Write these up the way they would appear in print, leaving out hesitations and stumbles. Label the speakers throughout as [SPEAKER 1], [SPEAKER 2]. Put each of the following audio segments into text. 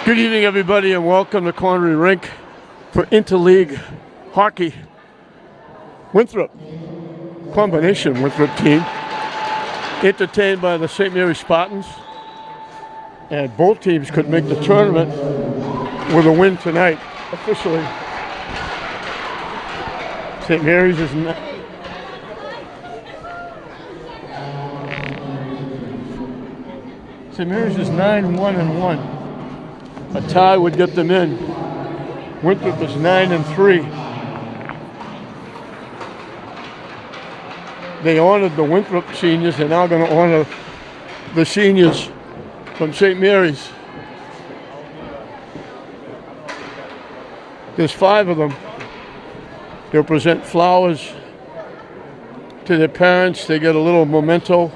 [SPEAKER 1] Good evening, everybody, and welcome to Connery Rink for Interleague Hockey. Winthrop, combination Winthrop team, entertained by the St. Mary's Spartans, and both teams could make the tournament with a win tonight, officially. St. Mary's is St. Mary's is 9-1-1. A tie would get them in. Winthrop is 9-3. They honored the Winthrop seniors. They're now going to honor the seniors from St. Mary's. There's 5 of them. They'll present flowers to their parents. They get a little memento.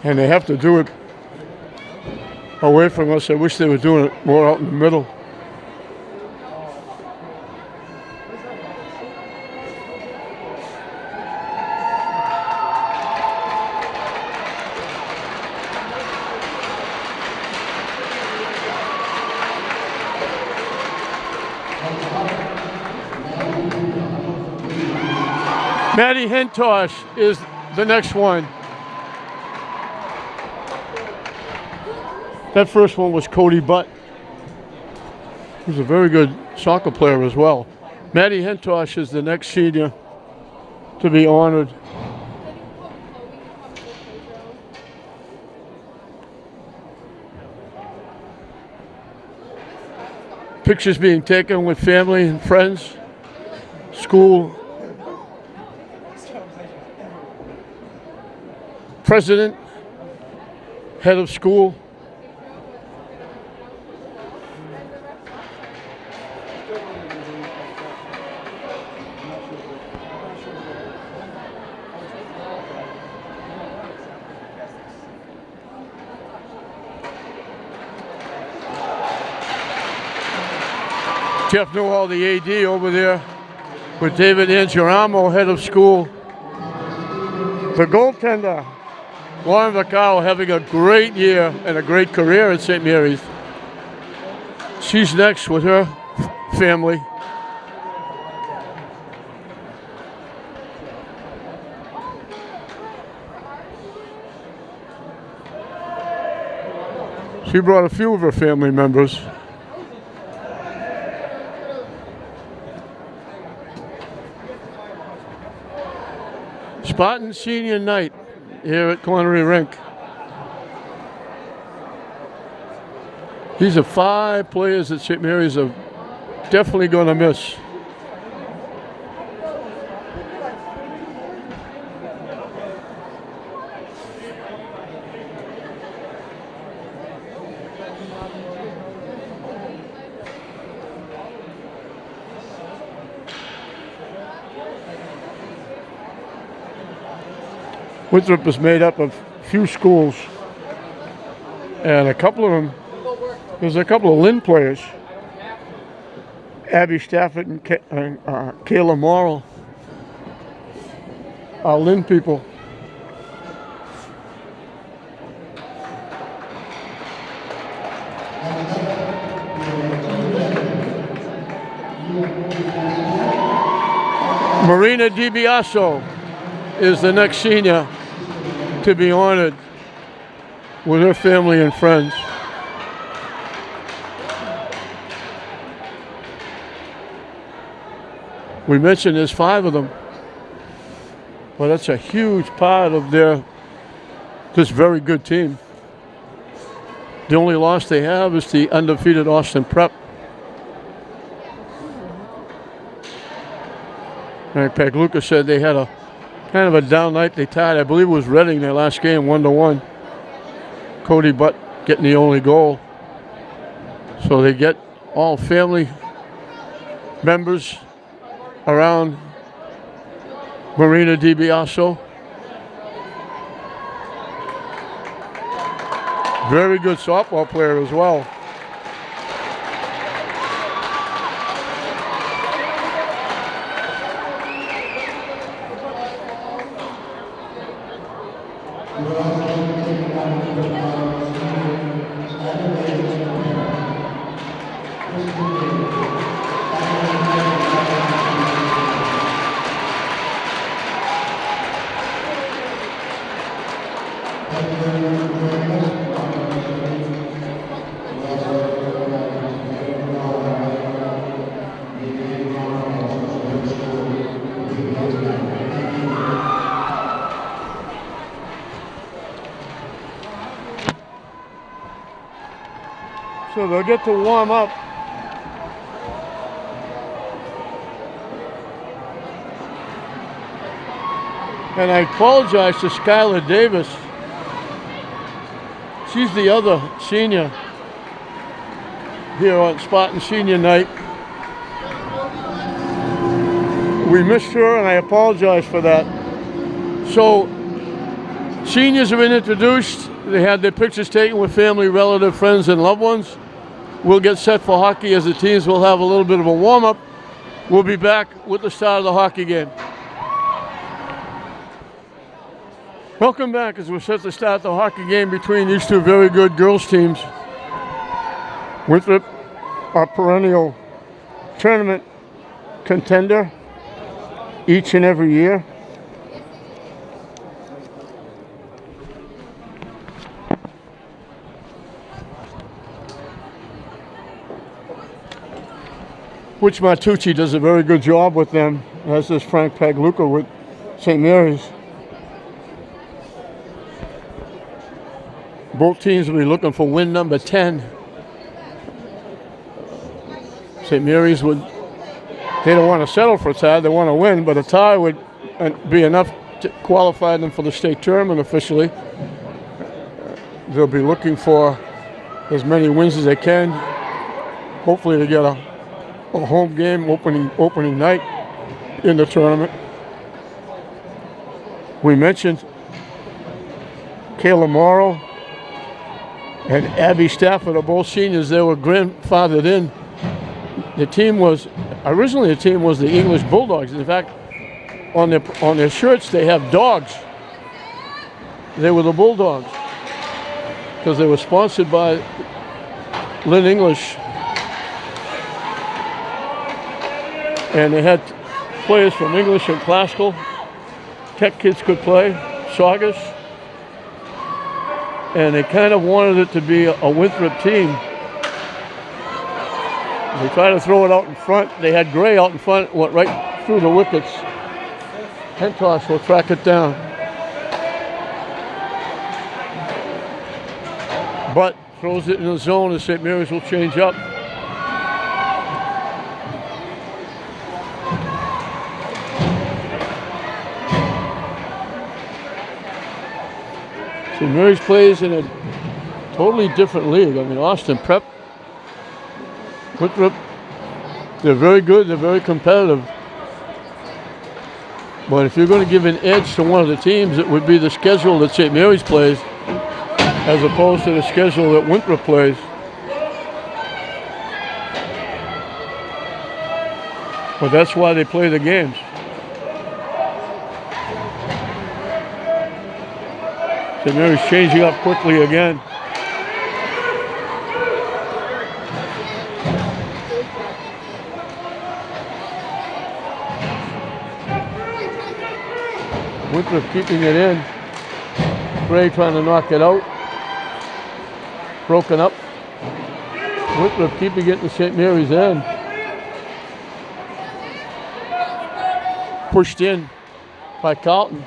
[SPEAKER 1] And they have to do it away from us. I wish they were doing it more out in the middle. Maddie Hentosh is the next one. That first one was Cody Butt. He's a very good soccer player as well. Maddie Hentosh is the next senior to be honored. Pictures being taken with family and friends, school, president, head of school. Jeff Newhall, the AD over there, with David Angioramo, head of school. The goaltender, Lauren Vaccaro, having a great year and a great career at St. Mary's. She's next with her family. She brought a few of her family members. Spartan senior night here at Connery Rink. These are 5 players that St. Mary's are definitely going to miss. Winthrop is made up of few schools, and a couple of them, there's a couple of Lynn players, Abby Stafford and Kayla Morrill are Lynn people. Marina DiBiaso is the next senior to be honored with her family and friends. We mentioned there's 5 of them. Well, that's a huge part of this very good team. The only loss they have is the undefeated Austin Prep. Right, Pagluka said they had a kind of a down night. They tied, I believe it was Reading, their last game, 1-1. Cody Butt getting the only goal. So they get all family members around Marina DiBiaso. Very good softball player as well. So they'll get to warm up. And I apologize to Skylar Davis. She's the other senior here on Spartan Senior Night. We missed her, and I apologize for that. So, seniors have been introduced. They had their pictures taken with family, relative, friends, and loved ones. We'll get set for hockey as the teams will have a little bit of a warm-up. We'll be back with the start of the hockey game. Welcome back as we're set to start the hockey game between these two very good girls teams. Winthrop, our perennial tournament contender each and every year. Which Martucci does a very good job with them, as does Frank Pagluca with St. Mary's. Both teams will be looking for win number 10. St. Mary's they don't want to settle for a tie, they want to win, but a tie would be enough to qualify them for the state tournament officially. They'll be looking for as many wins as they can, hopefully to get a home game opening night in the tournament. We mentioned Kayla Morrow and Abby Stafford are both seniors. They were grandfathered in. Originally the team was the English Bulldogs. In fact, on their shirts they have dogs. They were the Bulldogs because they were sponsored by Lynn English. And they had players from English and classical. Tech kids could play, Saugus. And they kind of wanted it to be a Winthrop team. They tried to throw it out in front. They had Gray out in front, went right through the wickets. Hentosh will track it down. But throws it in the zone and St. Mary's will change up. St. Mary's plays in a totally different league. I mean, Austin Prep, Winthrop, they're very good, they're very competitive. But if you're going to give an edge to one of the teams, it would be the schedule that St. Mary's plays as opposed to the schedule that Winthrop plays. But that's why they play the games. St. Mary's changing up quickly again. Winthrop keeping it in. Gray trying to knock it out. Broken up. Winthrop keeping it in St. Mary's end. Pushed in by Carlton.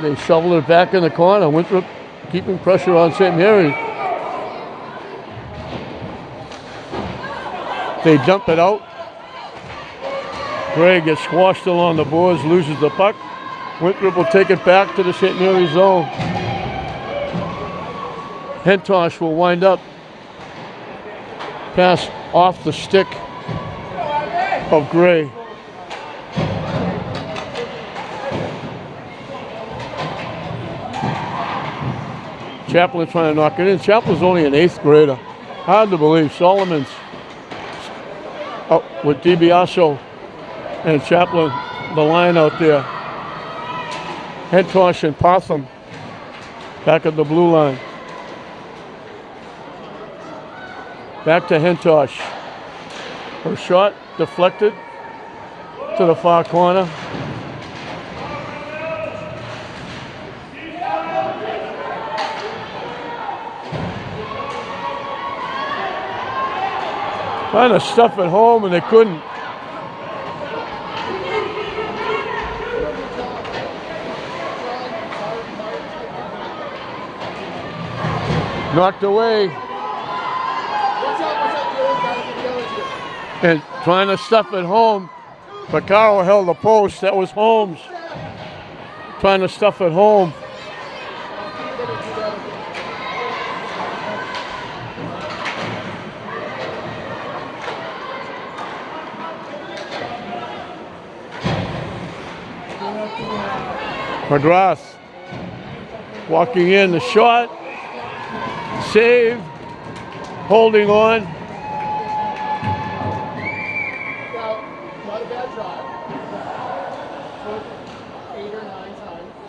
[SPEAKER 1] They shoveled it back in the corner. Winthrop keeping pressure on St. Mary's. They dump it out. Gray gets squashed along the boards, loses the puck. Winthrop will take it back to the St. Mary's zone. Hentosh will wind up. Pass off the stick of Gray. Chaplin trying to knock it in. Chaplin's only an 8th grader. Hard to believe. Solomon's up with DiBiaso and Chaplin the line out there. Hentosh and Potham back at the blue line. Back to Hentosh. Her shot deflected to the far corner. Trying to stuff it home and they couldn't. Knocked away. And trying to stuff it home. Vaccaro held the post. That was Holmes. Trying to stuff it home. McGrath walking in, the shot, save, holding on.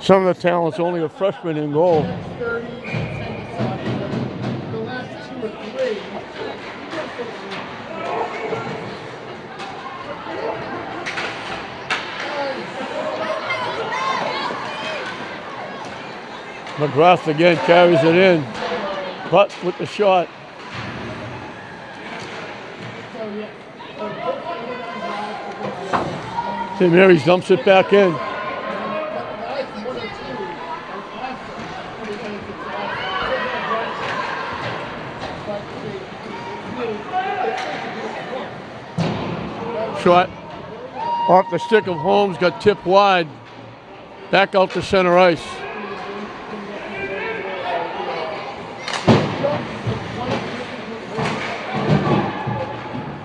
[SPEAKER 1] Some of the talent's only a freshman in goal. McGrath again carries it in. Butt with the shot. St. Mary's dumps it back in. Shot off the stick of Holmes, got tipped wide. Back out to center ice.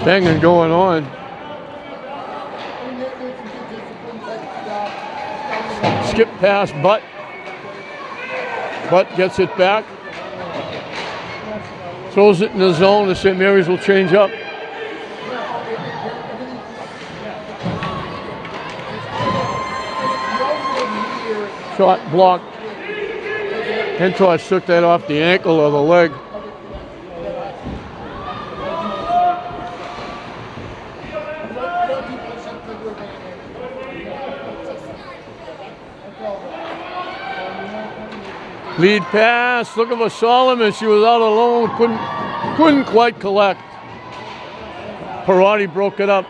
[SPEAKER 1] Banging going on. Skip pass, Butt. Butt gets it back. Throws it in the zone. The St. Mary's will change up. Shot blocked. Hentosh took that off the ankle or the leg. Lead pass, looking for Solomon. She was out alone, couldn't quite collect. Perotti broke it up.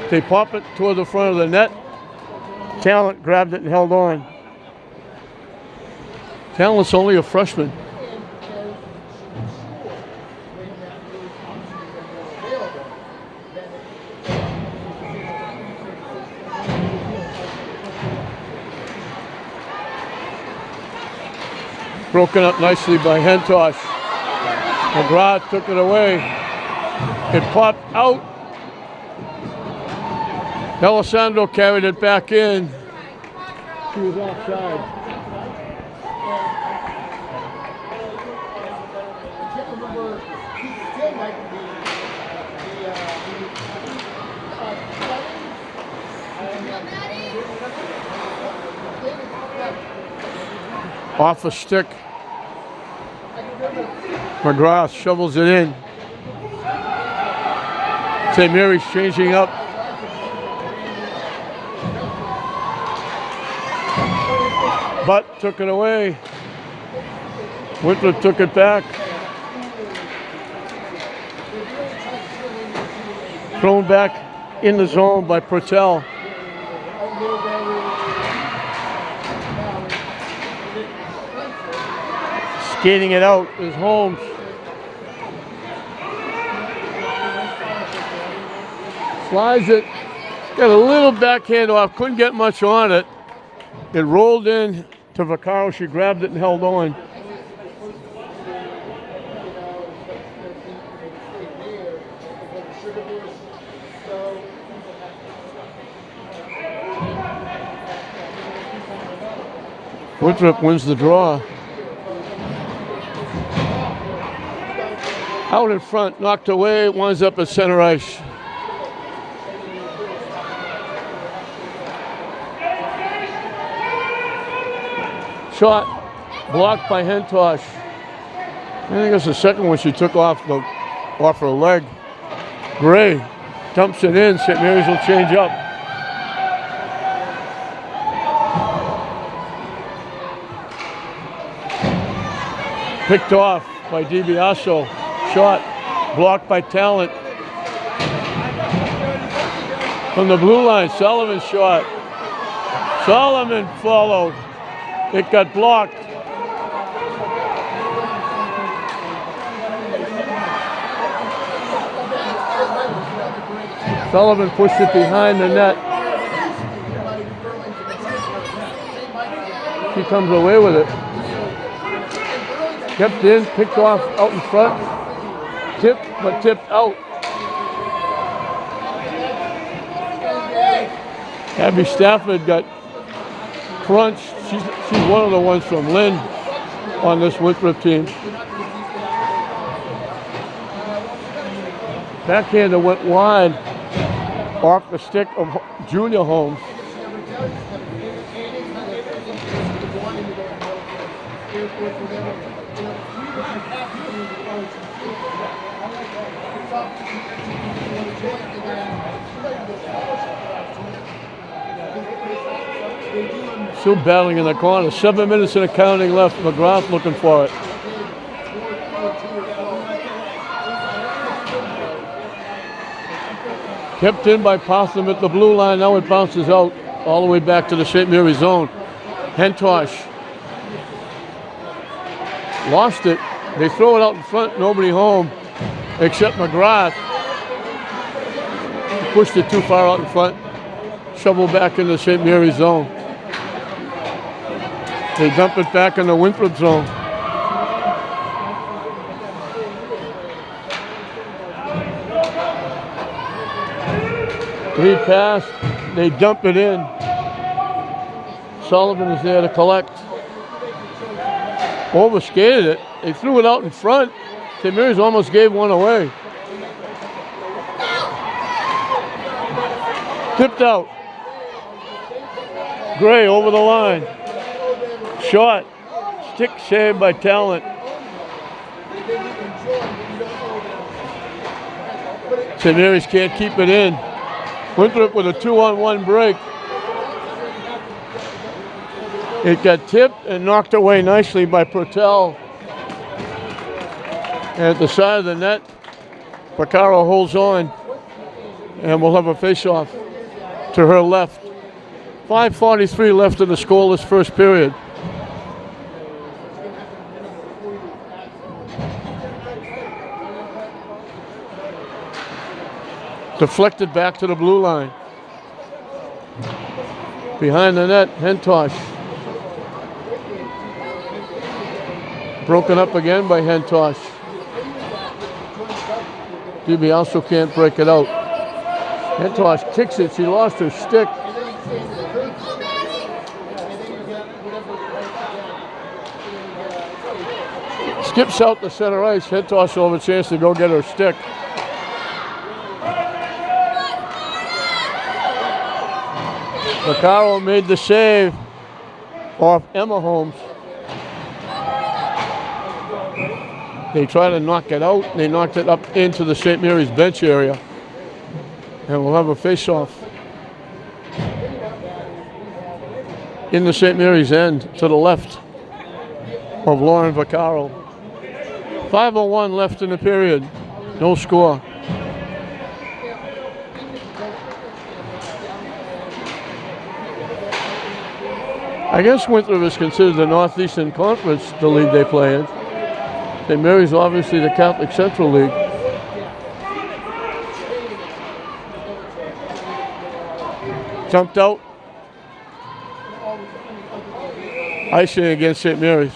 [SPEAKER 1] They pop it toward the front of the net. Talent grabbed it and held on. Talent's only a freshman. Broken up nicely by Hentosh. McGrath took it away. It popped out. Alessandro carried it back in. She was offside. Off a stick. McGrath shovels it in. St. Mary's changing up. Butt took it away. Winthrop took it back. Thrown back in the zone by Purtell. Skating it out is Holmes. Slides it. Got a little backhand off. Couldn't get much on it. It rolled in to Vaccaro. She grabbed it and held on. Winthrop wins the draw. Out in front, knocked away, winds up at center ice. Shot. Blocked by Hentosh. I think it's the second one she took off her leg. Gray dumps it in. St. Mary's will change up. Picked off by DiBiaso. Shot blocked by Talent. From the blue line, Sullivan's shot. Solomon followed. It got blocked. Sullivan pushed it behind the net. She comes away with it. Kept in, picked off out in front. Tipped, but tipped out. Abby Stafford got crunched. She's one of the ones from Lynn on this Winthrop team. Backhander went wide off the stick of Junior Holmes. Still battling in the corner. 7 minutes and counting left. McGrath looking for it. Kept in by Possum at the blue line. Now it bounces out all the way back to the St. Mary's zone. Hentosh lost it. They throw it out in front. Nobody home except McGrath. He pushed it too far out in front. Shovel back into St. Mary's zone. They dump it back in the Winthrop zone. Lead pass, they dump it in. Sullivan is there to collect. Overskated it. They threw it out in front. St. Mary's almost gave one away. Tipped out. Gray over the line. Shot. Stick saved by Talent. St. Mary's can't keep it in. Winthrop with a 2-on-1 break. It got tipped and knocked away nicely by Pertel. And at the side of the net, Vaccaro holds on. And we'll have a face-off to her left. 5:43 left in the scoreless first period. Deflected back to the blue line. Behind the net, Hentosh. Broken up again by Hentosh. DiBiaso can't break it out. Hentosh kicks it. She lost her stick. Skips out the center ice. Hentosh will have a chance to go get her stick. Vaccaro made the save off Emma Holmes. They tried to knock it out. They knocked it up into the St. Mary's bench area. And we'll have a face-off in the St. Mary's end to the left of Lauren Vaccaro. 5:01 left in the period. No score. I guess Winthrop is considered the Northeastern Conference, the league they play in. St. Mary's obviously the Catholic Central League. Jumped out. Icing against St. Mary's.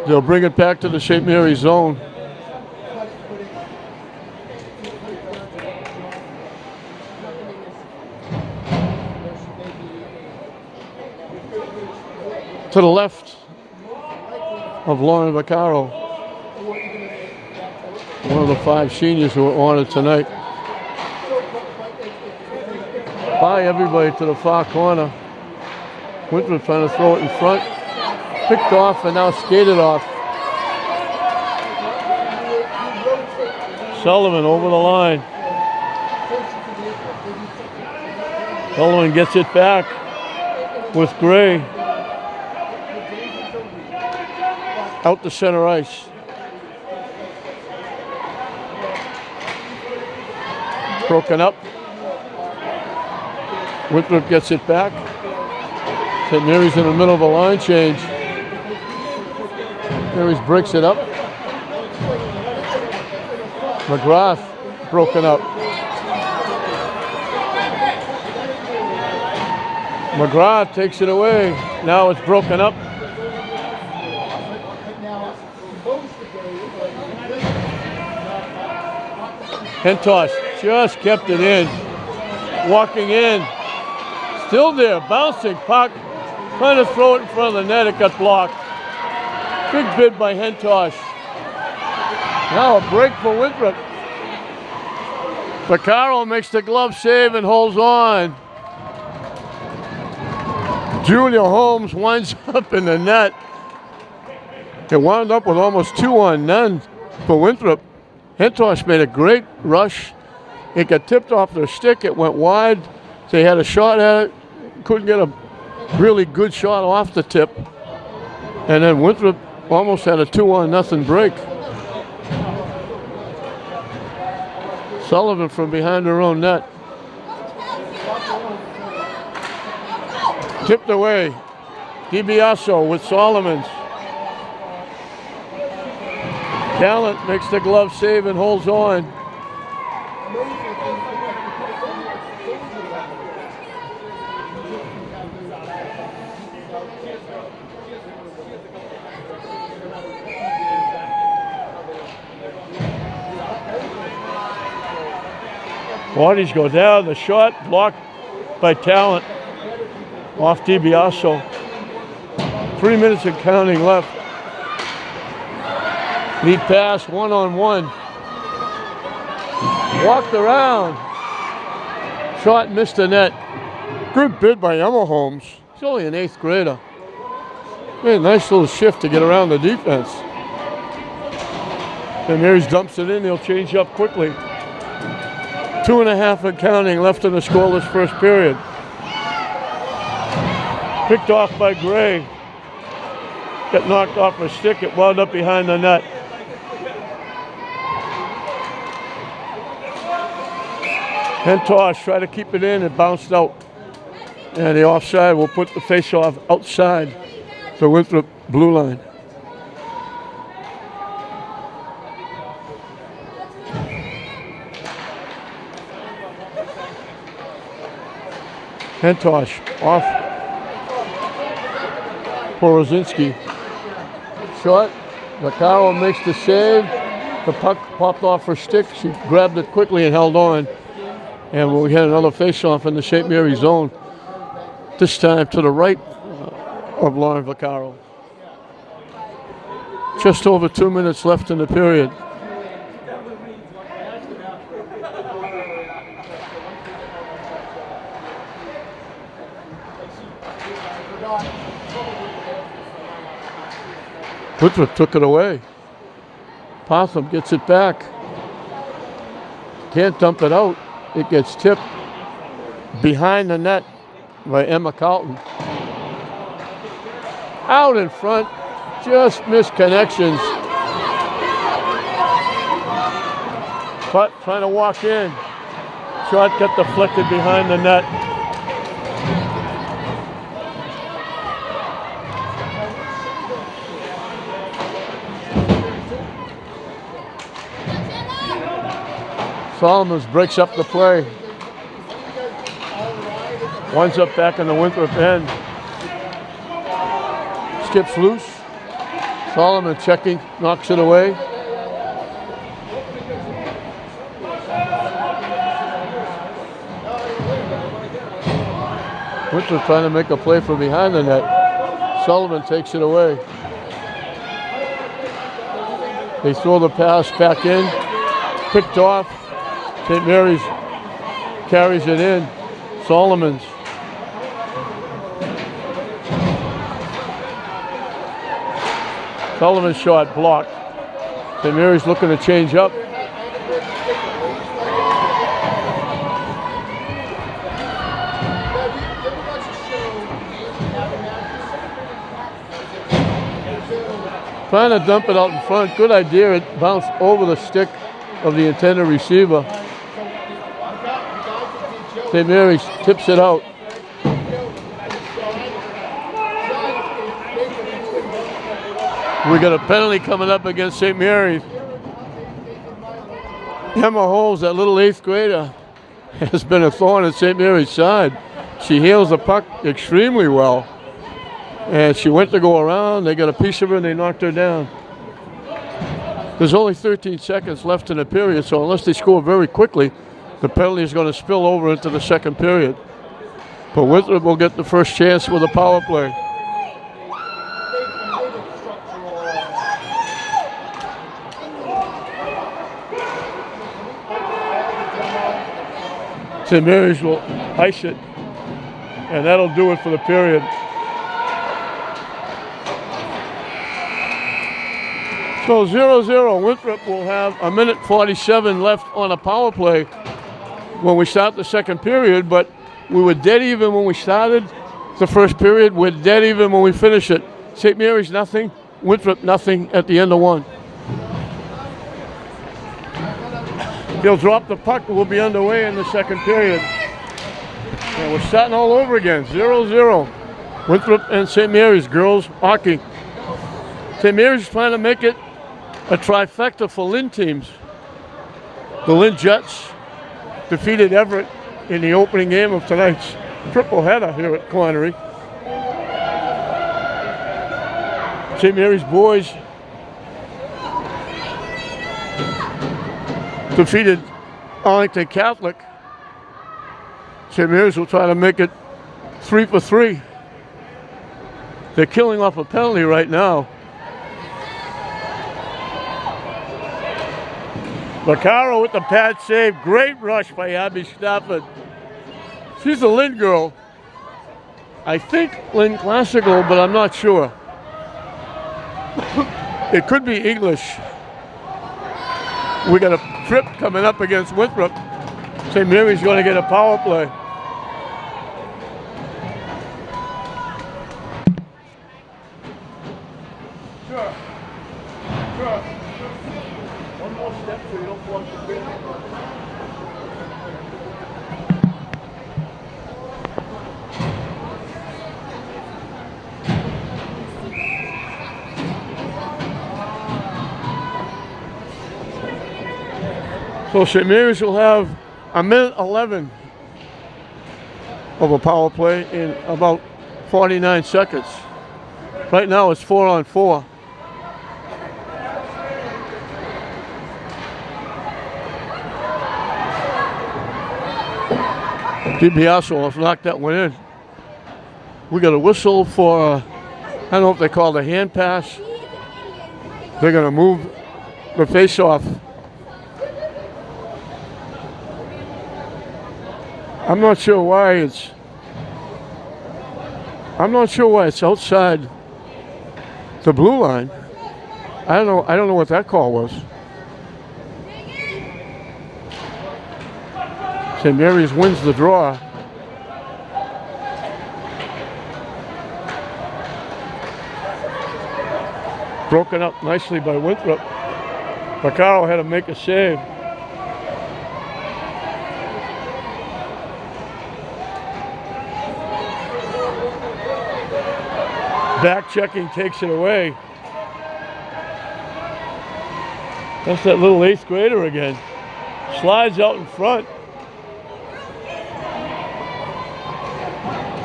[SPEAKER 1] They'll bring it back to the St. Mary's zone. To the left of Lauren Vaccaro, one of the 5 seniors who were honored tonight. by everybody to the far corner. Winthrop trying to throw it in front. Picked off and now skated off. Sullivan over the line. Sullivan gets it back with Gray. Out to center ice. Broken up. Winthrop gets it back. St. Mary's in the middle of a line change. Mary's breaks it up. McGrath broken up. McGrath takes it away. Now it's broken up. Hentosh just kept it in. Walking in. Still there. Bouncing puck. Trying to throw it in front of the net. It got blocked. Big bid by Hentosh. Now a break for Winthrop. Vaccaro makes the glove save and holds on. Julia Holmes winds up in the net. It wound up with almost 2-on-none for Winthrop. Hentosh made a great rush. It got tipped off their stick. It went wide. They had a shot at it. Couldn't get a really good shot off the tip. And then Winthrop almost had a 2-on-0 break. Sullivan from behind their own net. Tipped away. DiBiaso with Solomons. Gallant makes the glove save and holds on. Bodies go down. The shot blocked by Talent off DiBiaso. 3 minutes and counting left. Lead pass, one-on-one. Walked around. Shot missed the net. Good bid by Emma Holmes. She's only an 8th grader. Made a nice little shift to get around the defense. And Mary's dumps it in. They'll change up quickly. 2.5 and counting left in the scoreless first period. Picked off by Gray. Got knocked off her stick. It wound up behind the net. Hentosh tried to keep it in. It bounced out. And the offside will put the face-off outside the Winthrop blue line. Hentosh off Porozinski. Shot. Vaccaro makes the save. The puck popped off her stick. She grabbed it quickly and held on. And we had another face-off in the St. Mary zone. This time to the right of Lauren Vaccaro. Just over 2 minutes left in the period. Winthrop took it away. Potham gets it back. Can't dump it out. It gets tipped behind the net by Emma Carlton. Out in front, just missed connections. But trying to walk in. Shot got deflected behind the net. Solomons breaks up the play. Winds up back in the Winthrop end. Skips loose. Solomon checking, knocks it away. Winthrop trying to make a play from behind the net. Sullivan takes it away. They throw the pass back in. Picked off. St. Mary's carries it in. Solomon's. Sullivan's shot blocked. St. Mary's looking to change up. Trying to dump it out in front. Good idea. It bounced over the stick of the intended receiver. St. Mary's tips it out. We got a penalty coming up against St. Mary's. Emma Holmes, that little 8th grader, has been a thorn in St. Mary's side. She handles the puck extremely well. And she went to go around. They got a piece of her and they knocked her down. There's only 13 seconds left in the period, so unless they score very quickly, the penalty is going to spill over into the second period. But Winthrop will get the first chance with a power play. St. Mary's will ice it, and that'll do it for the period. So 0-0, Winthrop will have a minute 47 left on a power play when we start the second period, but we were dead even when we started the first period. We're dead even when we finish it. St. Mary's nothing, Winthrop nothing at the end of one. He'll drop the puck, we'll be underway in the second period. And we're starting all over again, 0-0. Winthrop and St. Mary's girls hockey. St. Mary's is trying to make it a trifecta for Lynn teams. The Lynn Jets defeated Everett in the opening game of tonight's triple header here at Connery. St. Mary's boys defeated Arlington Catholic. St. Mary's will try to make it 3 for 3. They're killing off a penalty right now. Vaccaro with the pad save. Great rush by Abby Stafford. She's a Lynn girl. I think Lynn Classical, but I'm not sure. It could be English. We got a trip coming up against Winthrop. St. Mary's going to get a power play. Sure. One more step so you don't fall off the field. So St. Mary's will have a minute 11 of a power play in about 49 seconds. Right now it's 4-on-4. DiBiaso has knocked that one in. We got a whistle for, I don't know if they call it a hand pass. They're going to move the face-off. I'm not sure why it's outside the blue line. I don't know what that call was. St. Mary's wins the draw. Broken up nicely by Winthrop. Vaccaro had to make a save. Back checking takes it away. That's that little 8th grader again. Slides out in front.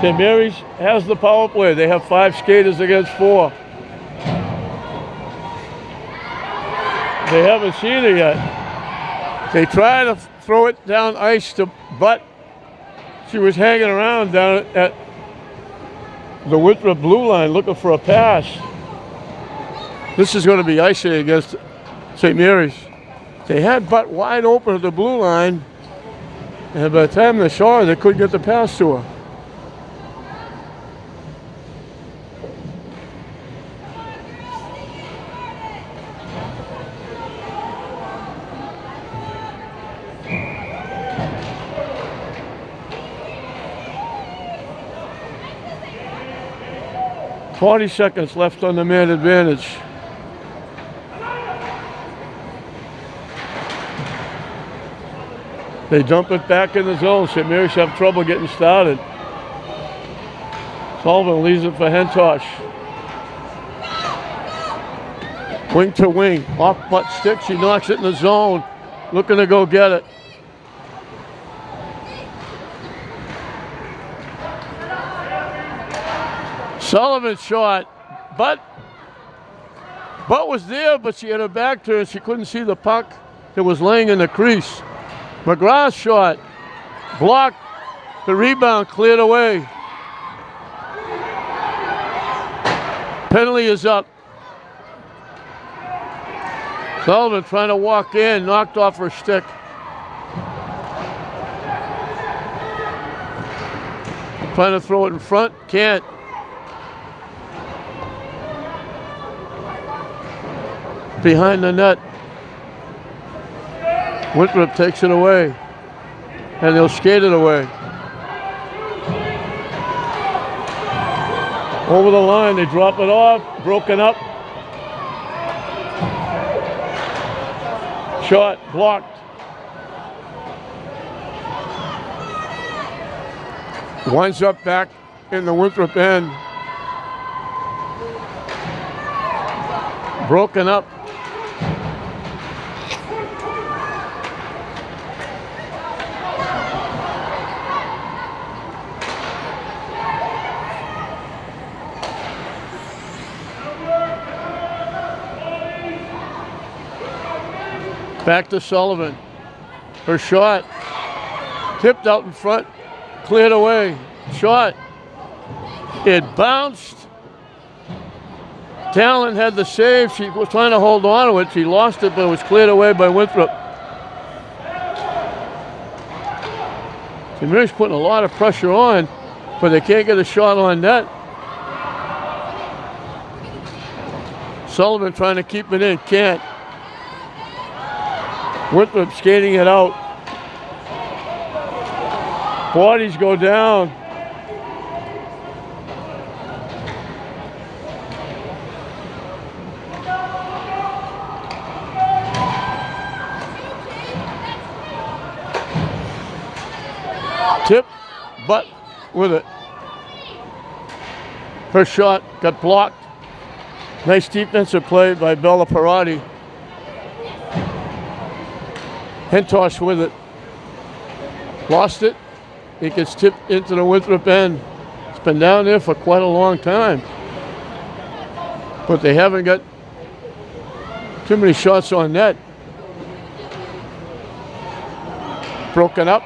[SPEAKER 1] St. Mary's has the power play. They have 5 skaters against 4. They haven't seen it yet. They try to throw it down ice to Butt. She was hanging around down at the Winthrop blue line looking for a pass. This is going to be icing against St. Mary's. They had Butt wide open at the blue line. And by the time they saw her, they couldn't get the pass to her. "40 seconds left on the man advantage." They dump it back in the zone. St. Mary's have trouble getting started. Sullivan leaves it for Hentosh. Wing to wing. Off butt stick. She knocks it in the zone. Looking to go get it. Sullivan shot. Butt was there, but she had her back turned. She couldn't see the puck that was laying in the crease. McGrath's shot, blocked, the rebound cleared away. Penalty is up. Sullivan trying to walk in, knocked off her stick. Trying to throw it in front, can't. Behind the net. Winthrop takes it away, and they'll skate it away. Over the line, they drop it off, broken up. Shot, blocked. Winds up back in the Winthrop end. Broken up. Back to Sullivan. Her shot. Tipped out in front. Cleared away. Shot. It bounced. Talon had the save. She was trying to hold on to it. She lost it, but it was cleared away by Winthrop. St. Mary's putting a lot of pressure on, but they can't get a shot on net. Sullivan trying to keep it in. Can't. Winthrop skating it out. Bodies go down. Tip, but with it. Her shot got blocked. Nice defensive play by Bella Parati. Hentosh with it. Lost it. It gets tipped into the Winthrop end. It's been down there for quite a long time. But they haven't got too many shots on net. Broken up.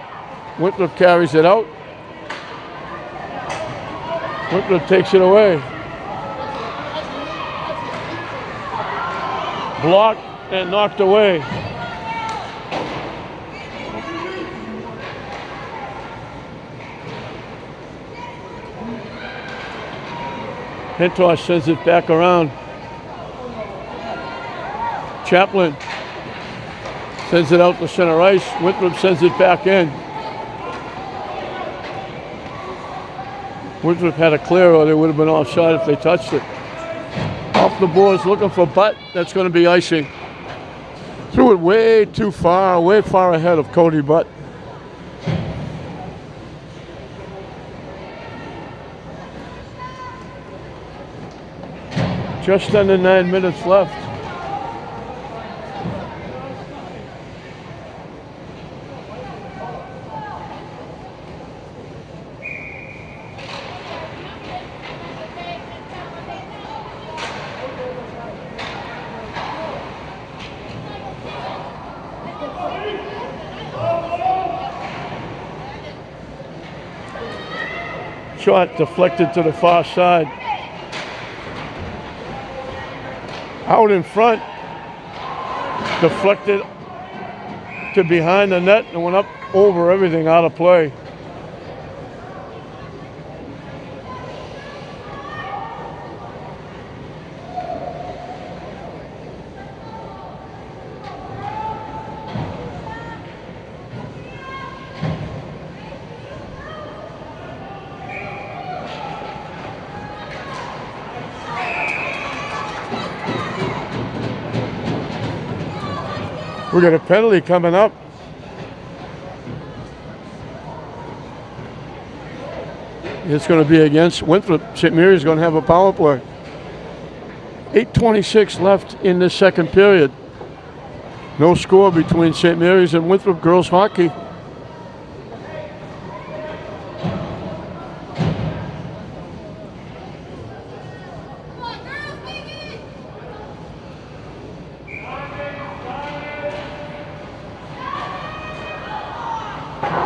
[SPEAKER 1] Winthrop carries it out. Winthrop takes it away. Blocked and knocked away. Hentosh sends it back around. Chaplin sends it out to center ice. Winthrop sends it back in. Winthrop had a clear, or they would have been offside if they touched it. Off the boards, looking for Butt. That's going to be icing. Threw it way too far, way far ahead of Cody Butt. Just under 9 minutes left. Shot deflected to the far side. Out in front, deflected to behind the net and went up over everything out of play. We got a penalty coming up. It's going to be against Winthrop. St. Mary's going to have a power play. 8:26 left in the second period. No score between St. Mary's and Winthrop girls hockey.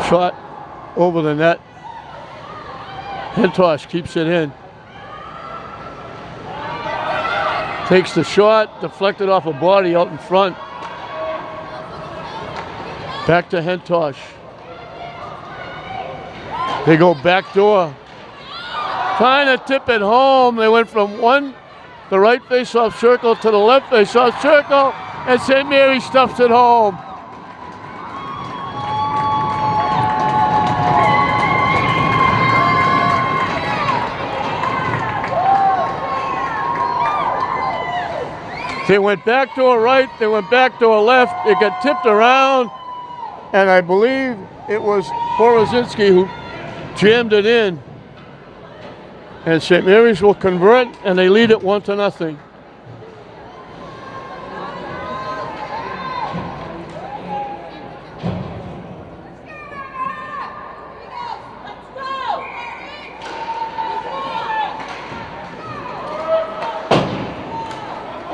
[SPEAKER 1] Shot over the net. Hentosh keeps it in. Takes the shot, deflected off a body out in front. Back to Hentosh. They go back door. Trying to tip it home. They went from the right face-off circle to the left face-off circle, and St. Mary stuffs it home. They went back to a right, they went back to a left, it got tipped around, and I believe it was Porozinski who jammed it in. And St. Mary's will convert, and they lead it 1-0.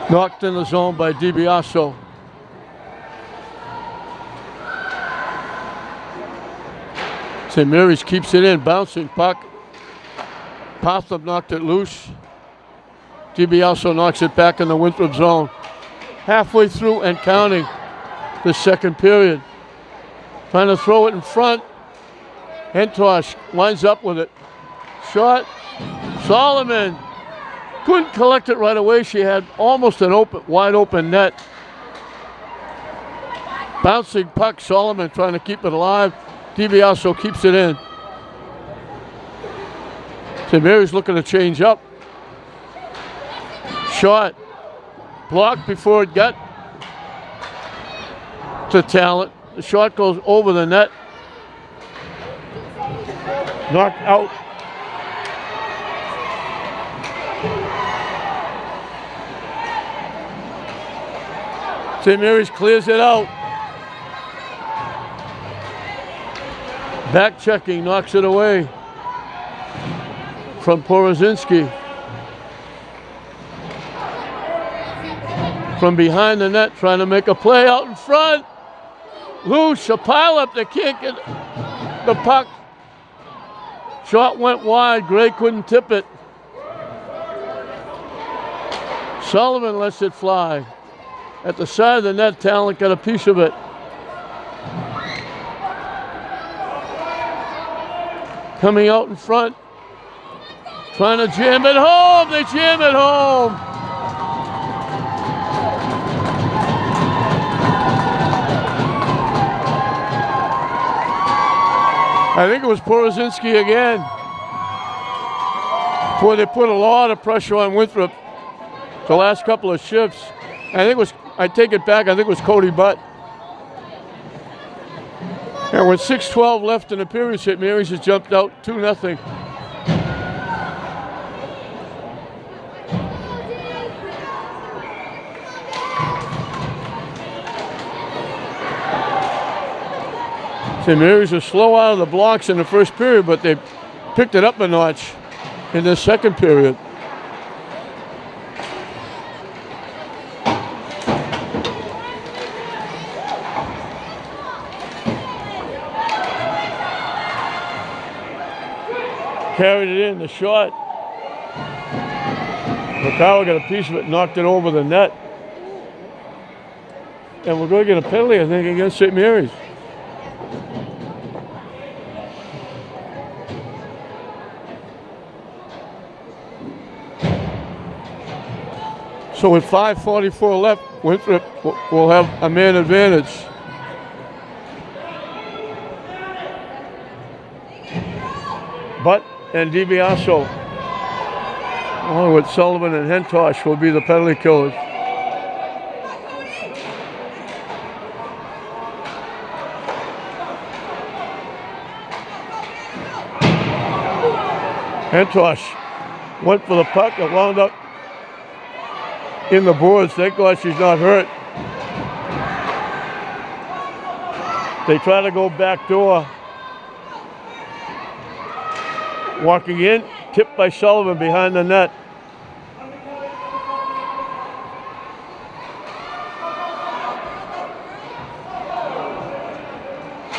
[SPEAKER 1] Knocked in the zone by DiBiaso. St. Mary's keeps it in, bouncing puck. Potham knocked it loose. DiBiaso knocks it back in the Winthrop zone. Halfway through and counting the second period. Trying to throw it in front. Hentosh lines up with it. Shot. Solomon. Couldn't collect it right away. She had almost an wide open net. Bouncing puck, Solomon trying to keep it alive. DiBiaso keeps it in. St. Mary's looking to change up. Shot. Blocked before it got to Talent. The shot goes over the net. Knocked out. St. Mary's clears it out. Back checking, knocks it away from Porozinski. From behind the net, trying to make a play out in front. Loose, a pile up, they can't get the puck. Shot went wide, Gray couldn't tip it. Sullivan lets it fly. At the side of the net, Talent got a piece of it. Coming out in front, trying to jam it home. They jam it home. I think it was Porozinski again. Boy, they put a lot of pressure on Winthrop the last couple of shifts. I think it was, I take it back, I think it was Cody Butt. And with 6:12 left in the period, St. Mary's has jumped out 2-0. St. Mary's are slow out of the blocks in the first period, but they picked it up a notch in the second period. Carried it in, the shot. Makawa got a piece of it, knocked it over the net. And we're going to get a penalty, I think, against St. Mary's. So with 5:44 left, Winthrop will have a man advantage. Butt and DiBiaso, along with Sullivan and Hentosh, will be the penalty killers. Hentosh went for the puck and wound up in the boards. Thank God she's not hurt. They try to go back door. Walking in, tipped by Sullivan behind the net.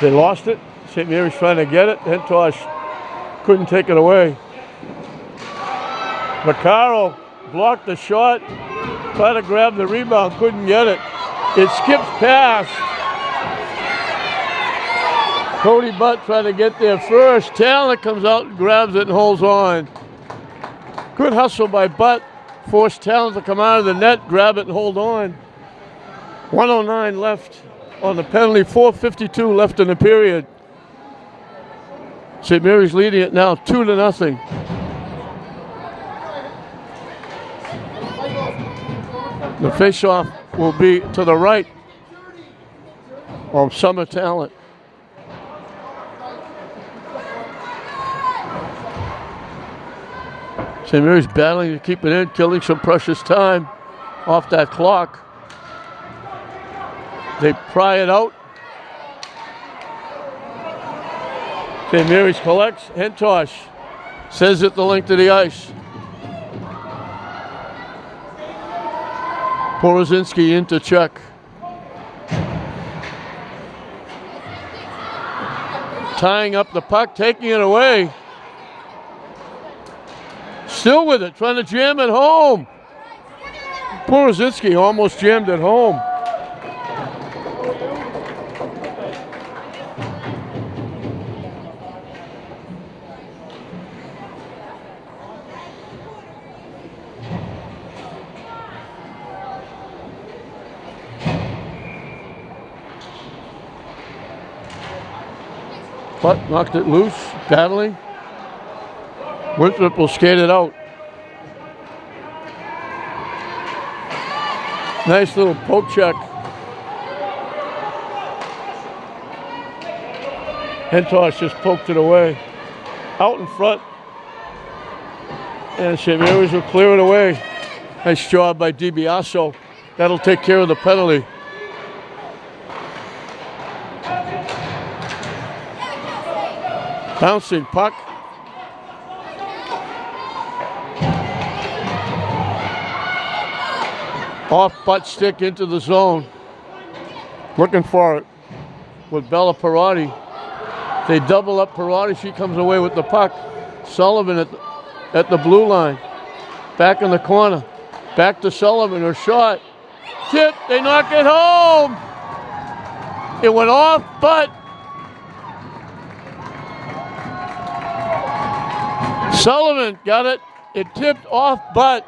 [SPEAKER 1] They lost it. St. Mary's trying to get it. Hentosh couldn't take it away. Vaccaro blocked the shot, tried to grab the rebound, couldn't get it. It skips past. Cody Butt tried to get there first. Talent comes out and grabs it and holds on. Good hustle by Butt. Forced Talent to come out of the net, grab it and hold on. 1:09 left on the penalty, 4:52 left in the period. St. Mary's leading it now 2-0. The face-off will be to the right of Summer Talent. St. Mary's battling to keep it in, killing some precious time off that clock. They pry it out. St. Mary's collects. Hentosh sends it the length of the ice. Porozinski into check. Tying up the puck, taking it away. Still with it, trying to jam it home. Porozinski almost jammed it home. But knocked it loose, battling. Winthrop will skate it out. Nice little poke check. Hentosh just poked it away. Out in front. And St. Mary's will clear it away. Nice job by DiBiaso. That'll take care of the penalty. Bouncing puck. Off butt stick into the zone. Looking for it with Bella Perotti. They double up Perotti. She comes away with the puck. Sullivan at the blue line. Back in the corner. Back to Sullivan. Her shot. Tip. They knock it home. It went off, but Sullivan got it. It tipped off, but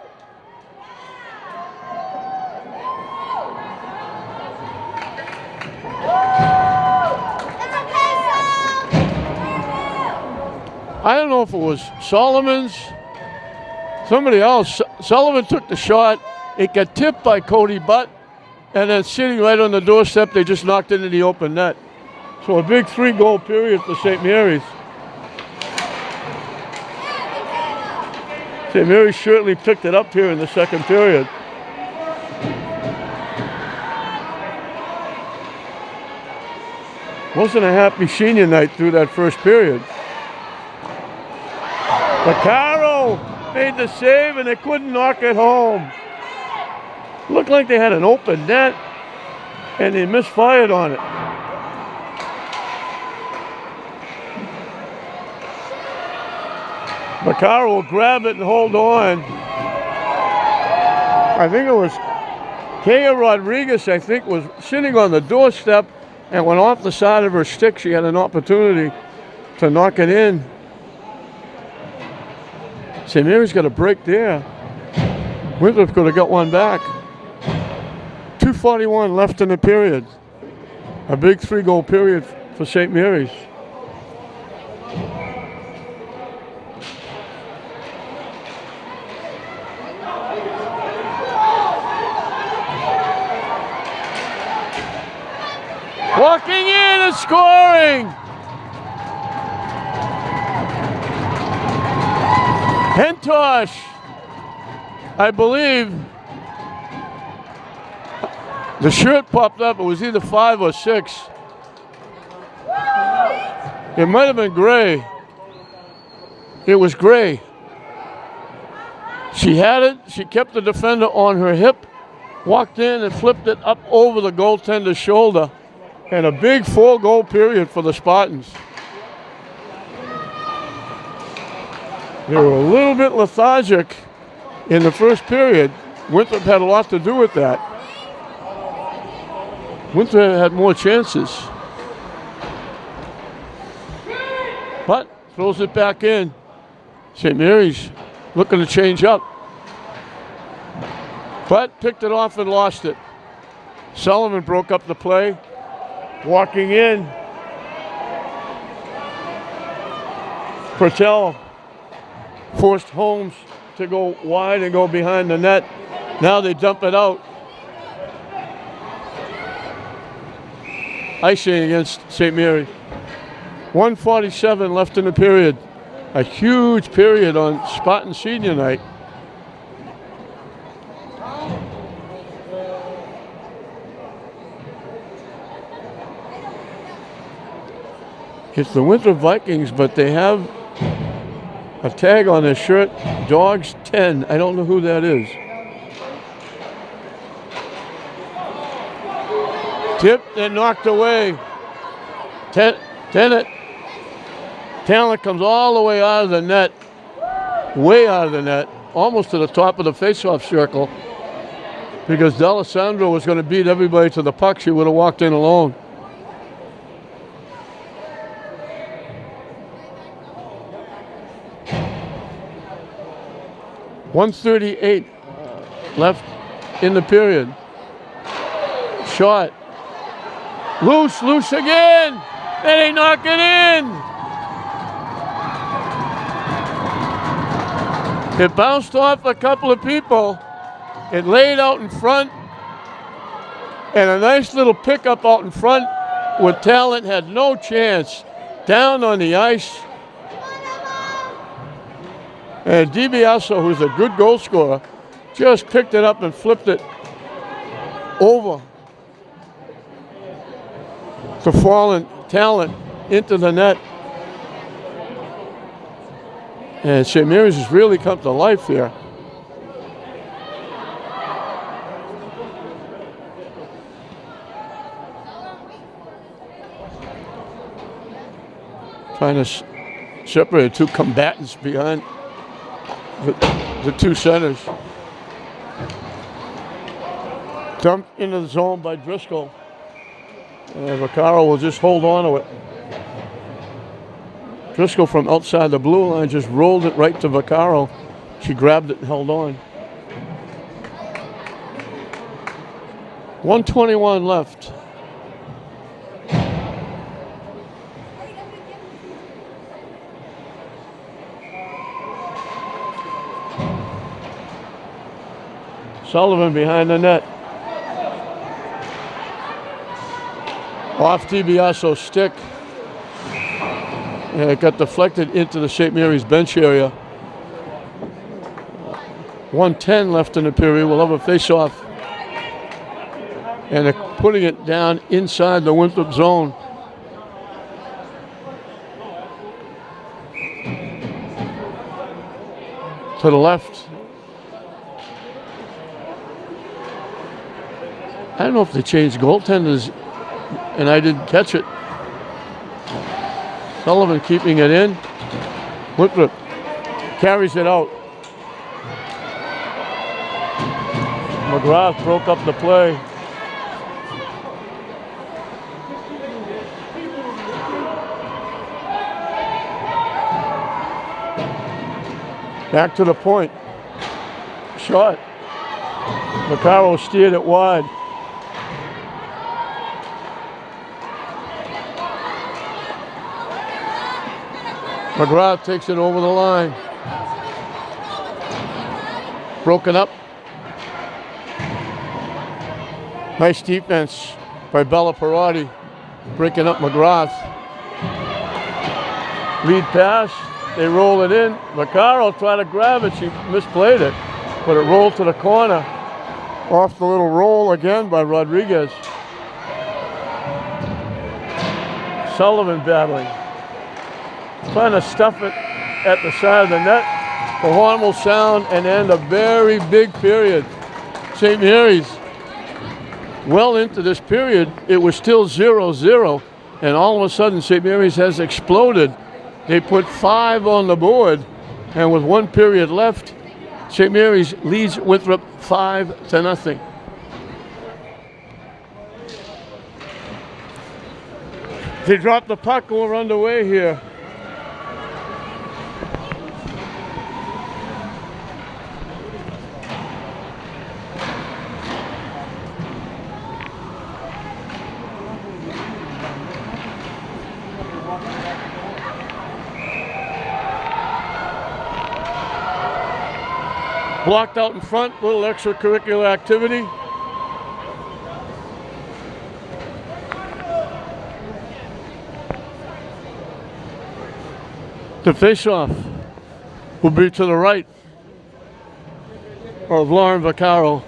[SPEAKER 1] I don't know if it was Solomon's, somebody else. Sullivan took the shot. It got tipped by Cody Butt, and then sitting right on the doorstep, they just knocked it into the open net. So a big 3-goal period for St. Mary's. St. Mary's certainly picked it up here in the second period. Wasn't a happy senior night through that first period. Vaccaro made the save and they couldn't knock it home. Looked like they had an open net and they misfired on it. Vaccaro will grab it and hold on. I think it was Kaya Rodriguez, I think, was sitting on the doorstep and went off the side of her stick. She had an opportunity to knock it in. St. Mary's got a break there. Winthrop could have got one back. 2:41 left in the period. A big 3-goal period for St. Mary's. Walking in and scoring. Hentosh, I believe. The shirt popped up. It was either 5 or 6. It might have been gray. It was gray. She had it. She kept the defender on her hip, walked in and flipped it up over the goaltender's shoulder. And a big 4-goal period for the Spartans. They were a little bit lethargic in the first period. Winthrop had a lot to do with that. Winthrop had more chances. But throws it back in. St. Mary's looking to change up. But picked it off and lost it. Sullivan broke up the play. Walking in. Pertell forced Holmes to go wide and go behind the net. Now they dump it out. Icing against St. Mary's. 1:47 left in the period. A huge period on Spartan senior night. It's the Winthrop Vikings, but they have a tag on their shirt, Dogs 10. I don't know who that is. Tipped and knocked away. Tennant. Talent comes all the way out of the net. Way out of the net. Almost to the top of the faceoff circle. Because D'Alessandro was going to beat everybody to the puck. She would have walked in alone. .138 left in the period. Shot. Loose again. And they knock it in. It bounced off a couple of people. It laid out in front. And a nice little pickup out in front with Talent had no chance. Down on the ice. And DiBiaso, who's a good goal scorer, just picked it up and flipped it over to fallen Talent into the net. And St. Mary's has really come to life here. Trying to separate two combatants behind the two centers. Dumped into the zone by Driscoll. And Vaccaro will just hold on to it. Driscoll from outside the blue line just rolled it right to Vaccaro. She grabbed it and held on. 1:21 left. Sullivan behind the net. Off DiBiaso's stick. And it got deflected into the St. Mary's bench area. 1:10 left in the period. We'll have a face-off. And they're putting it down inside the Winthrop zone. To the left. I don't know if they changed goaltenders, and I didn't catch it. Sullivan keeping it in. Winthrop carries it out. McGrath broke up the play. Back to the point. Shot. Vaccaro steered it wide. McGrath takes it over the line. Broken up. Nice defense by Bella Perotti, breaking up McGrath. Lead pass, they roll it in. Vaccaro tried to grab it, she misplayed it, but it rolled to the corner. Off the little roll again by Rodriguez. Sullivan battling. Trying to stuff it at the side of the net. The horn will sound and end a very big period. St. Mary's, well into this period, it was still 0-0, and all of a sudden St. Mary's has exploded. They put 5 on the board, and with 1 period left, St. Mary's leads Winthrop 5-0. They dropped the puck, we're underway here. Blocked out in front, little extracurricular activity. The face-off will be to the right of Lauren Vaccaro.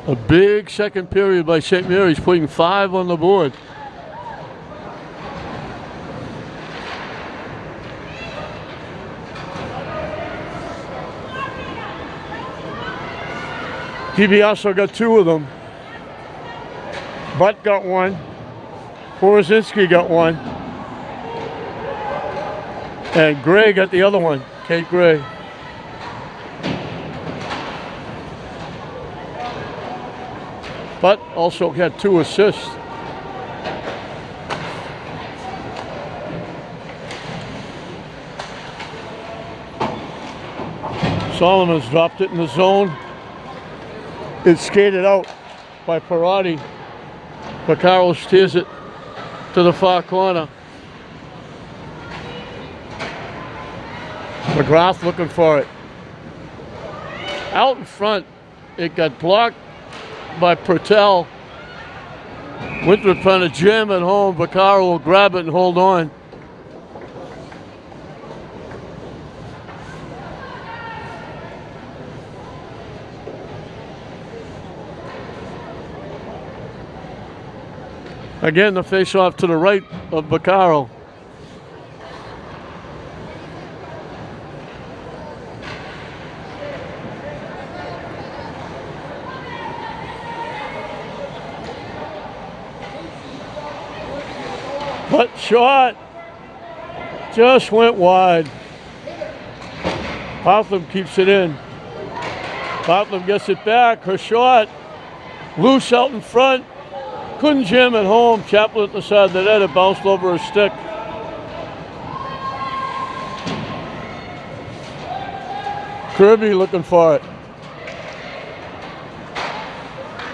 [SPEAKER 1] A big second period by St. Mary's, putting 5 on the board. DiBiase got 2 of them. Butt got 1. Porozinski got 1. And Gray got the other one, Kate Gray. Butt also had 2 assists. Solomon's dropped it in the zone. It's skated out by Perotti. Vaccaro steers it to the far corner. McGrath looking for it. Out in front, it got blocked by Pertel. Winthrop trying to jam it home. Vaccaro will grab it and hold on. Again, the face-off to the right of Vaccaro. But shot just went wide. Bartham keeps it in. Bartham gets it back. Her shot loose out in front. Couldn't jam it home. Chaplin at the side of the net. It bounced over her stick. Kirby looking for it.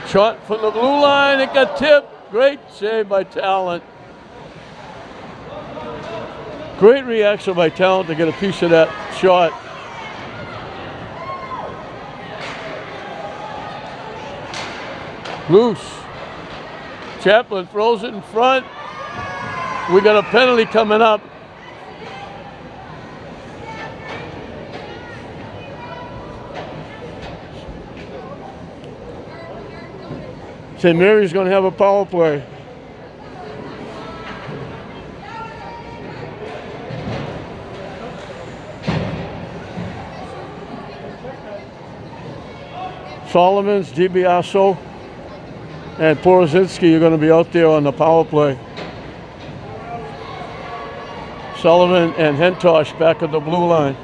[SPEAKER 1] Shot from the blue line. It got tipped. Great save by Talent. Great reaction by Talent to get a piece of that shot. Loose. Chaplin throws it in front. We got a penalty coming up. St. Mary's going to have a power play. Solomons, DiBiase, and Porozinski are going to be out there on the power play. Sullivan and Hentosh back at the blue line.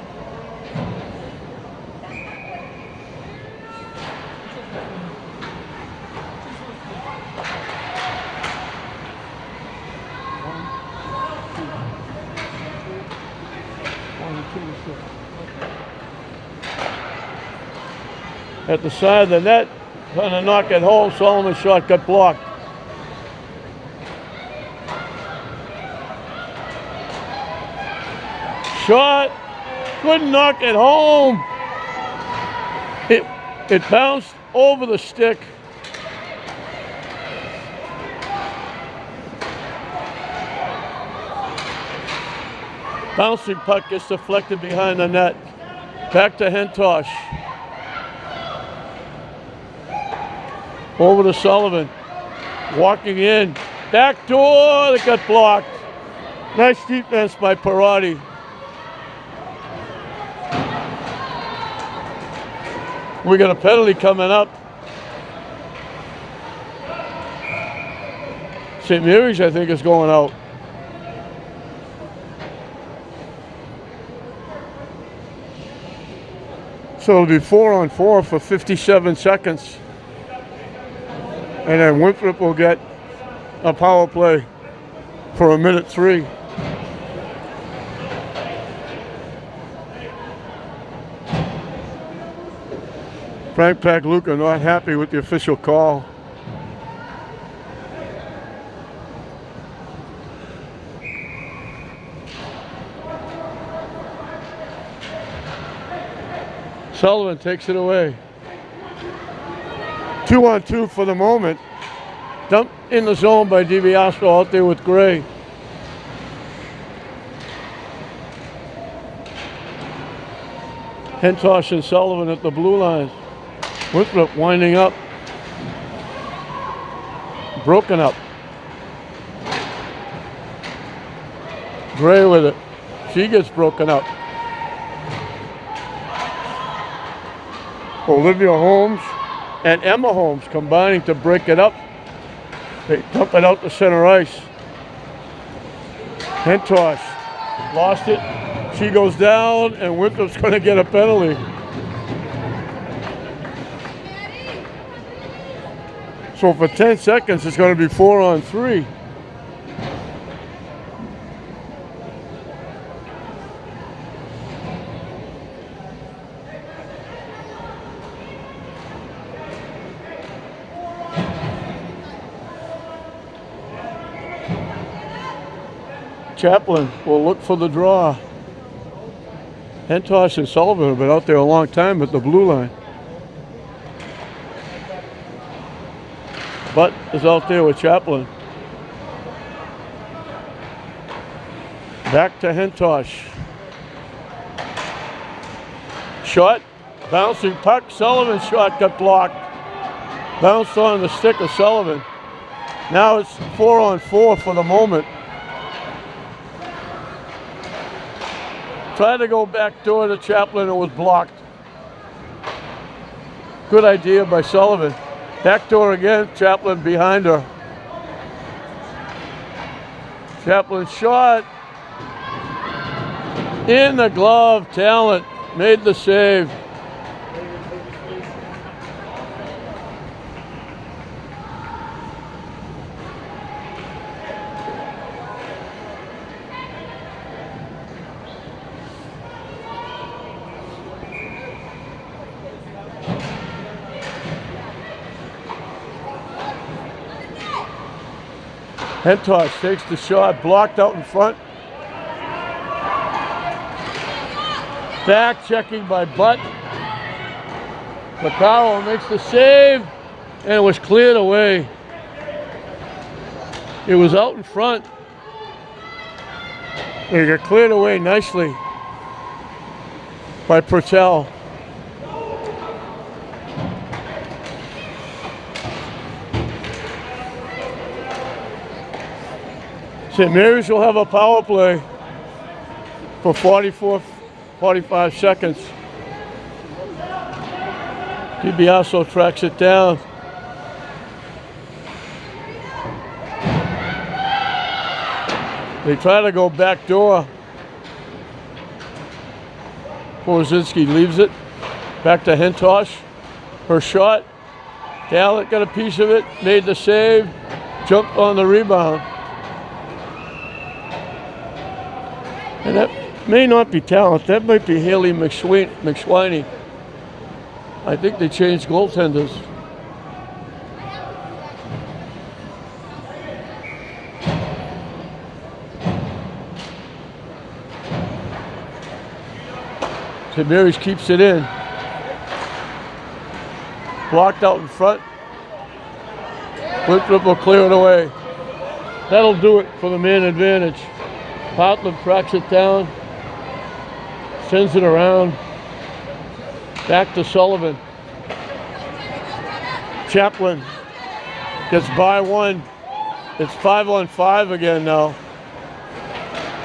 [SPEAKER 1] at the side of the net, trying to knock it home. Sullivan's shot got blocked. Shot, couldn't knock it home. It bounced over the stick. Bouncing puck gets deflected behind the net. Back to Hentosh. Over to Sullivan. Walking in. Back door that got blocked. Nice defense by Parati. We got a penalty coming up. St. Mary's, I think, is going out. So it'll be 4-on-4 for 57 seconds. And then Winthrop will get a power play for 1:03. Frank Pagluca not happy with the official call. Sullivan takes it away. 2-on-2 for the moment. Dumped in the zone by DiBiasco out there with Gray. Hentosh and Sullivan at the blue line. Winthrop winding up. Broken up. Gray with it. She gets broken up. Olivia Holmes and Emma Holmes combining to break it up. They dump it out to center ice. Hentosh lost it. She goes down, and Winthrop's going to get a penalty. So for 10 seconds, it's going to be 4-on-3. Chaplin will look for the draw. Hentosh and Sullivan have been out there a long time at the blue line. Butt is out there with Chaplin. Back to Hentosh. Shot, bouncing puck. Sullivan's shot got blocked. Bounced on the stick of Sullivan. Now it's 4-on-4 for the moment. Tried to go back door to Chaplin, it was blocked. Good idea by Sullivan. Back door again, Chaplin behind her. Chaplin shot. In the glove, Talent made the save. Hentosh takes the shot, blocked out in front. Back checking by Butt. Maccaro makes the save, and it was cleared away. It was out in front. It got cleared away nicely by Purtell. St. Mary's will have a power play for 45 seconds. DiBiasco tracks it down. They try to go back door. Porozinski leaves it. Back to Hentosh. Her shot. Talent got a piece of it, made the save, jumped on the rebound. And that may not be Talent. That might be Haley McSwiney. I think they changed goaltenders. St. Mary's keeps it in. Blocked out in front. Winthrop will clear it away. That'll do it for the man advantage. Bartlett tracks it down. Sends it around. Back to Sullivan. Chaplin gets by one. It's 5-on-5 again now.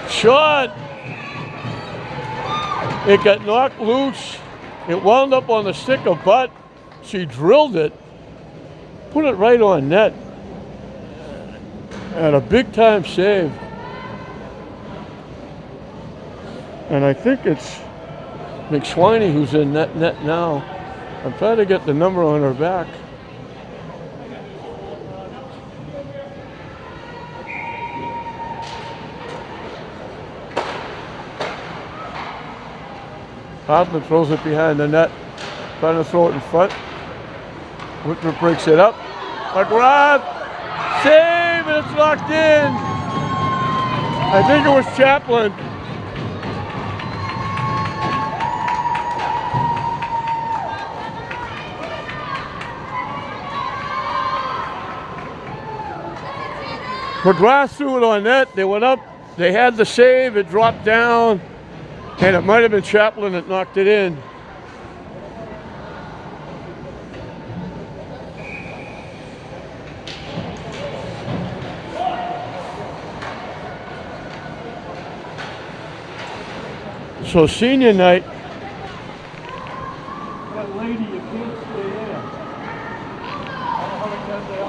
[SPEAKER 1] Shot! It got knocked loose. It wound up on the stick of Butt. She drilled it. Put it right on net. And a big time save. And I think it's McSwiney who's in net now. I'm trying to get the number on her back. Hoffman throws it behind the net, trying to throw it in front. Winthrop breaks it up. McGrath, save, and it's locked in. I think it was Chaplin. McGrath threw it on net. They went up. They had the save. It dropped down. And it might have been Chaplin that knocked it in. So senior night. That lady, you can't stay there. I don't know how to get there.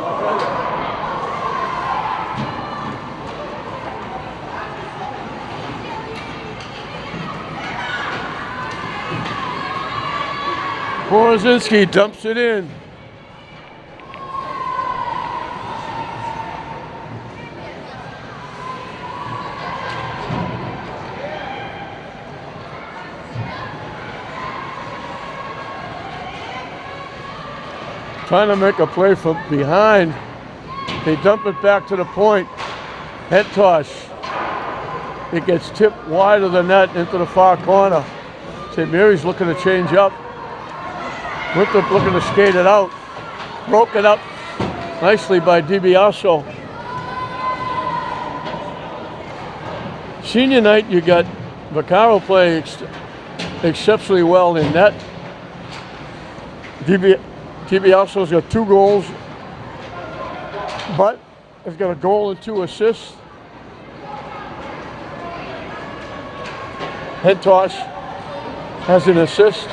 [SPEAKER 1] Borozinski dumps it in. Trying to make a play from behind. They dump it back to the point. Head toss. It gets tipped wide of the net into the far corner. St. Mary's looking to change up. Winthrop looking to skate it out. Broke it up nicely by DiBiaso. Senior night, you got Vaccaro playing exceptionally well in net. DiBiaso's got 2 goals, but has got a goal and 2 assists. Head toss has an assist.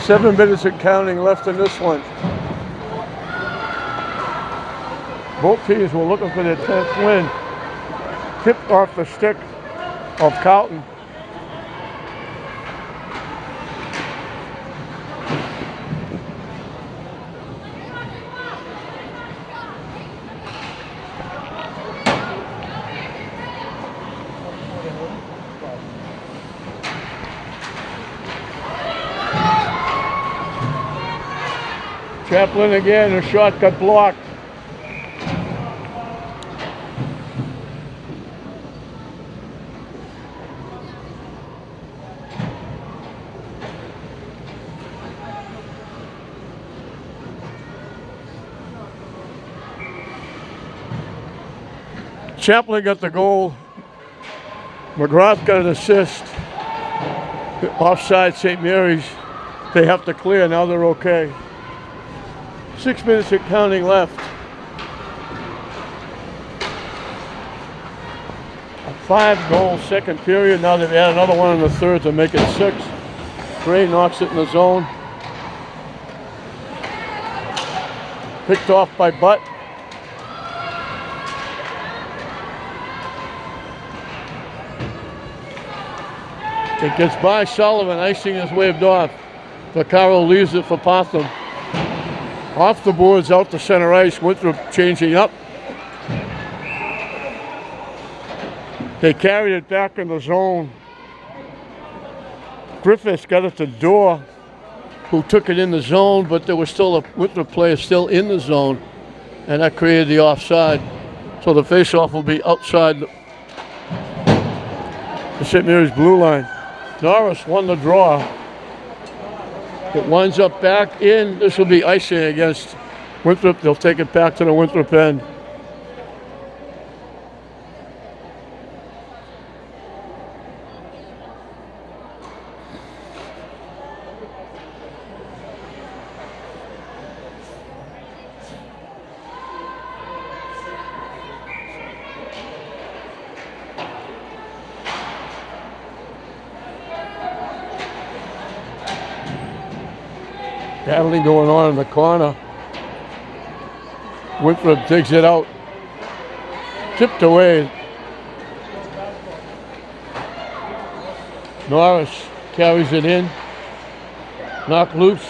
[SPEAKER 1] Seven minutes and counting left in this one. Both teams were looking for their 10th win. Tipped off the stick of Carlton. Chaplin again, her shot got blocked. Chaplin got the goal. McGrath got an assist. Offside St. Mary's. They have to clear, now they're okay. 6 minutes and counting left. A 5-goal second period. Now they've added another one in the third to make it 6. Gray knocks it in the zone. Picked off by Butt. It gets by Sullivan, icing is waved off. Vaccaro leaves it for Potham. Off the boards, out to center ice. Winthrop changing up. They carried it back in the zone. Griffiths got it to Dorr, who took it in the zone, but there was still a Winthrop player still in the zone, and that created the offside. So the faceoff will be outside the St. Mary's blue line. Norris won the draw. It winds up back in. This will be icing against Winthrop. They'll take it back to the Winthrop end. Battling going on in the corner. Winthrop digs it out. Tipped away. Norris carries it in. Knocked loose.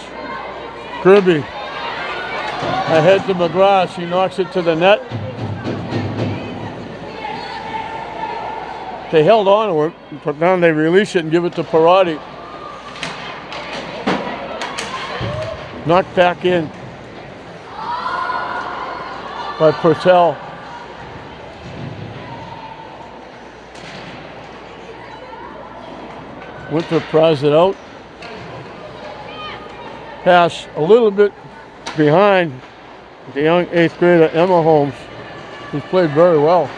[SPEAKER 1] Kirby ahead to McGrath. He knocks it to the net. They held on to it, but now they release it and give it to Perotti. Knocked back in by Purtell. Winthrop pries it out. Pass a little bit behind the young 8th grader Emma Holmes, who's played very well.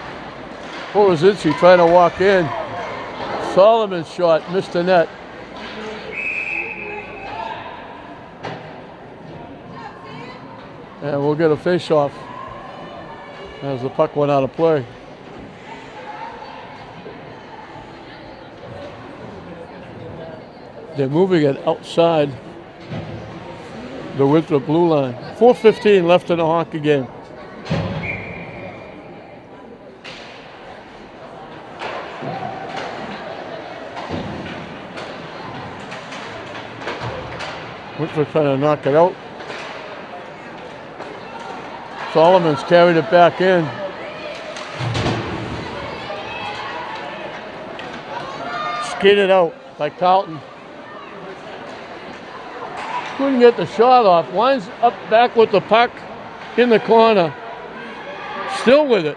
[SPEAKER 1] Polozitsky trying to walk in. Solomon's shot missed the net. And we'll get a face-off as the puck went out of play. They're moving it outside the Winthrop blue line. 4:15 left in the hockey game. Winthrop trying to knock it out. Solomon's carried it back in. Skated out by Carlton. Couldn't get the shot off. Winds up back with the puck in the corner. Still with it.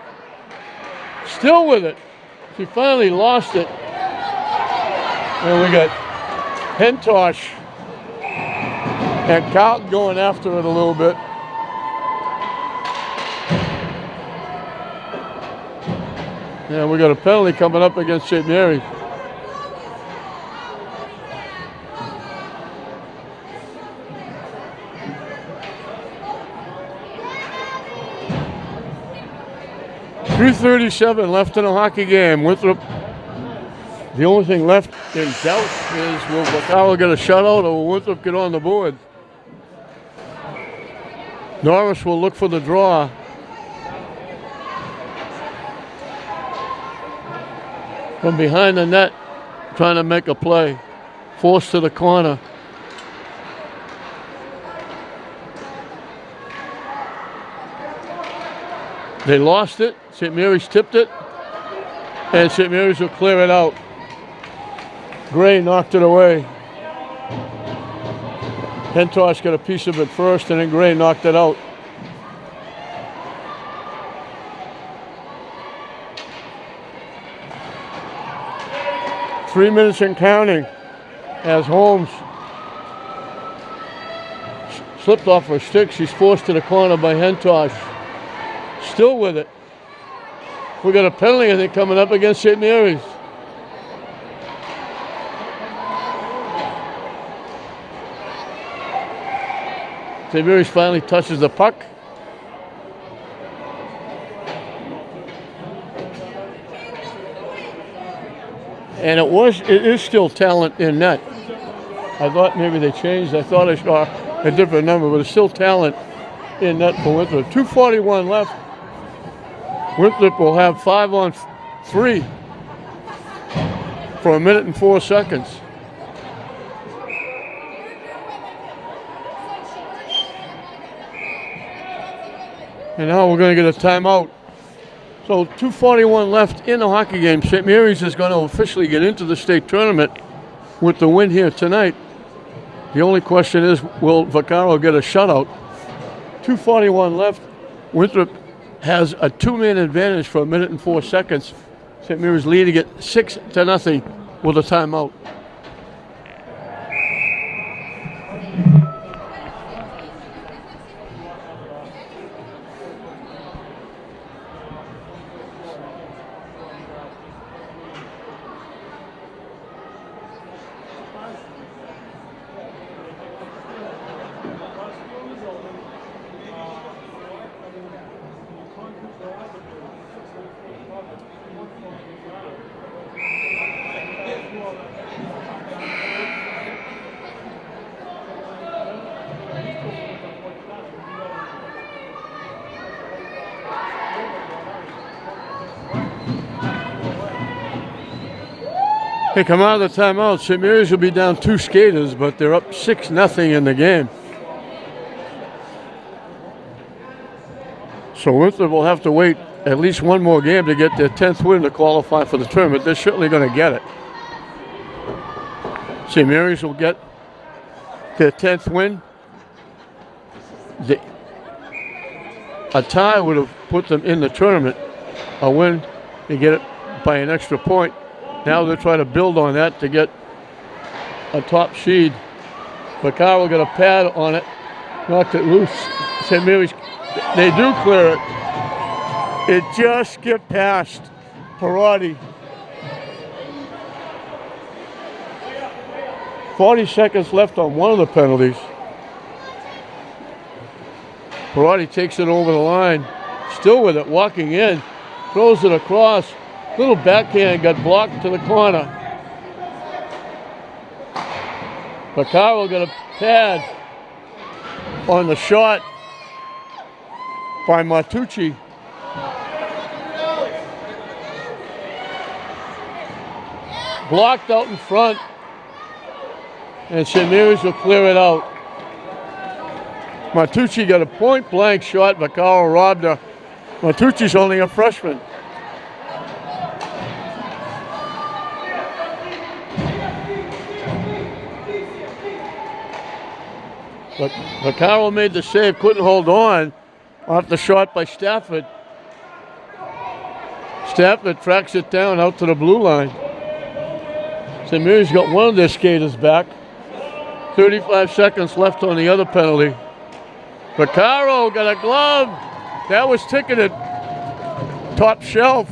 [SPEAKER 1] Still with it. She finally lost it. And we got Hentosh and Carlton going after it a little bit. Yeah, we got a penalty coming up against St. Mary's. .337 left in the hockey game. Winthrop, the only thing left in doubt is will Bacala get a shutout or will Winthrop get on the board? Norris will look for the draw. From behind the net, trying to make a play. Forced to the corner. They lost it. St. Mary's tipped it. And St. Mary's will clear it out. Gray knocked it away. Hentosh got a piece of it first, and then Gray knocked it out. Three minutes and counting as Holmes slipped off her stick. She's forced to the corner by Hentosh. Still with it. We got a penalty, I think, coming up against St. Mary's. St. Mary's finally touches the puck. And it is still talent in net. I thought maybe they changed. I thought I saw a different number, but it's still talent in net for Winthrop. 2:41 left. Winthrop will have 5-on-3 for 1 minute and 4 seconds. And now we're going to get a timeout. So 2:41 left in the hockey game. St. Mary's is going to officially get into the state tournament with the win here tonight. The only question is, will Vaccaro get a shutout? 2:41 left. Winthrop has a 2-man advantage for 1 minute and 4 seconds. St. Mary's leading it 6-0 with a timeout. They come out of the timeout. St. Mary's will be down 2 skaters, but they're up 6-0 in the game. So Winthrop will have to wait at least one more game to get their 10th win to qualify for the tournament. They're certainly going to get it. St. Mary's will get their 10th win. A tie would have put them in the tournament. A win, they get it by an extra point. Now they're trying to build on that to get a top seed. Vaccaro got a pad on it, knocked it loose. St. Mary's, they do clear it. It just skipped past Perotti. 40 seconds left on one of the penalties. Perotti takes it over the line, still with it, walking in, throws it across. Little backhand got blocked to the corner. Vaccaro got a pad on the shot by Martucci. Blocked out in front, and St. Mary's will clear it out. Martucci got a point-blank shot. Vaccaro robbed her. Martucci's only a freshman. But Vaccaro made the save, couldn't hold on off the shot by Stafford. Stafford tracks it down out to the blue line. St. Mary's got one of their skaters back. 35 seconds left on the other penalty. Vaccaro got a glove. That was ticketed. Top shelf.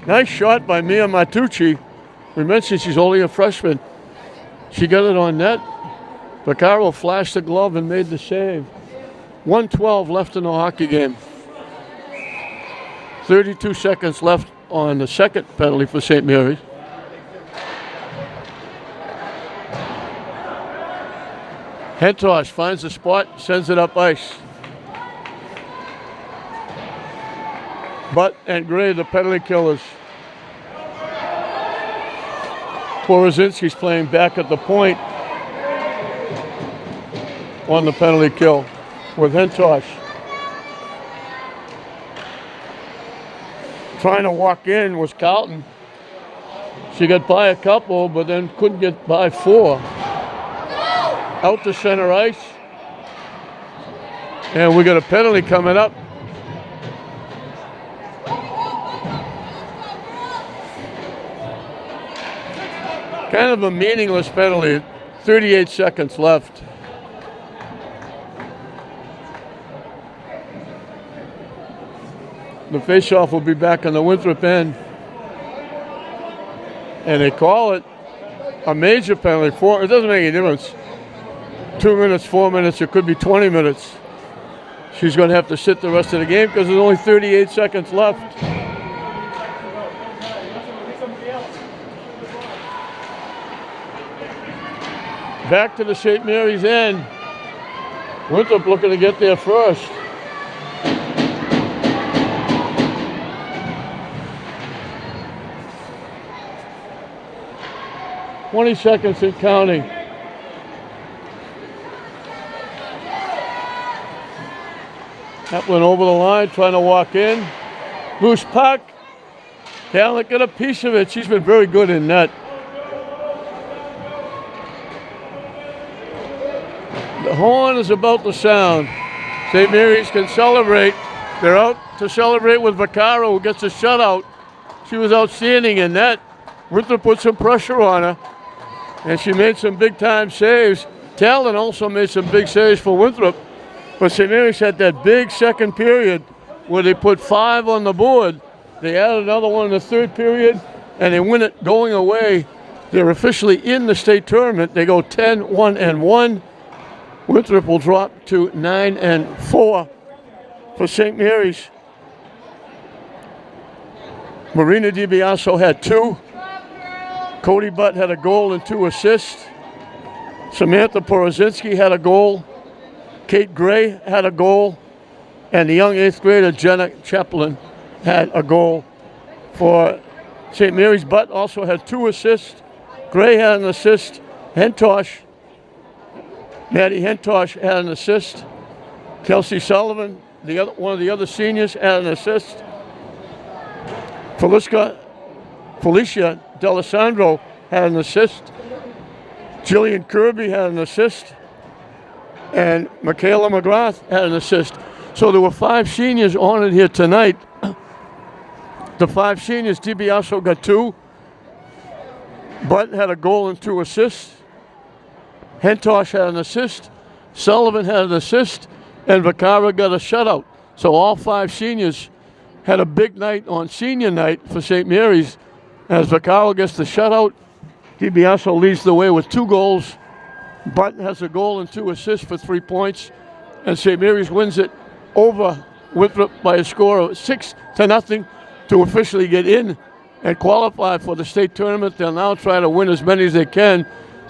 [SPEAKER 1] Nice shot by Mia Martucci. We mentioned she's only a freshman. She got it on net. Vaccaro flashed the glove and made the save. 1:12 left in the hockey game. 32 seconds left on the second penalty for St. Mary's. Hentosh finds the spot, sends it up ice. Butt and Gray, the penalty killers. Porozinski's playing back at the point on the penalty kill with Hentosh. Trying to walk in was Carlton. She got by a couple, but then couldn't get by 4. Out to center ice. And we got a penalty coming up. Kind of a meaningless penalty. 38 seconds left. The faceoff will be back on the Winthrop end. And they call it a major penalty. It doesn't make any difference. 2 minutes, 4 minutes, it could be 20 minutes. She's going to have to sit the rest of the game because there's only 38 seconds left. Back to the St. Mary's end. Winthrop looking to get there first. $20 seconds and counting. Kaplan over the line, trying to walk in. Loose puck. Talent got a piece of it. She's been very good in net. The horn is about to sound. St. Mary's can celebrate. They're out to celebrate with Vaccaro, who gets a shutout. She was outstanding in net. Winthrop put some pressure on her, and she made some big-time saves. Talon also made some big saves for Winthrop, but St. Mary's had that big second period where they put 5 on the board. They added another one in the third period, and they win it going away. They're officially in the state tournament. They go 10-1-1. Winthrop will drop to 9-4 for St. Mary's. Marina DiBiaso had 2. Cody Butt had a goal and 2 assists. Samantha Porozinski had a goal. Kate Gray had a goal. And the young 8th grader Jenna Chaplin had a goal for St. Mary's. Butt also had 2 assists. Gray had an assist. Maddie Hentosh had an assist. Kelsey Sullivan, one of the other seniors, had an assist. Felicia D'Alessandro had an assist. Jillian Kirby had an assist. And Michaela McGrath had an assist. So there were 5 seniors honored here tonight. The 5 seniors, DiBiaso got 2. Butt had a goal and 2 assists. Hentosh had an assist. Sullivan had an assist. And Vaccaro got a shutout. So all 5 seniors had a big night on senior night for St. Mary's. As Vaccaro gets the shutout, DiBiaso leads the way with 2 goals. Butt has a goal and 2 assists for 3 points. And St. Mary's wins it over Winthrop by a score of 6-0 to officially get in and qualify for the state tournament. They'll now try to win as many as they can,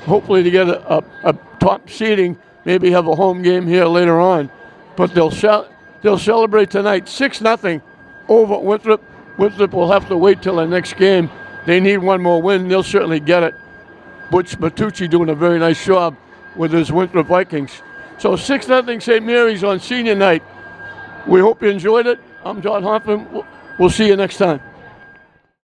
[SPEAKER 1] hopefully to get a top seeding, maybe have a home game here later on. But they'll celebrate tonight 6-0 over Winthrop. Winthrop will have to wait till the next game. They need one more win. They'll certainly get it. Butch Matucci doing a very nice job with his Winthrop Vikings. So 6-0 St. Mary's on senior night. We hope you enjoyed it. I'm John Hoffman. We'll see you next time.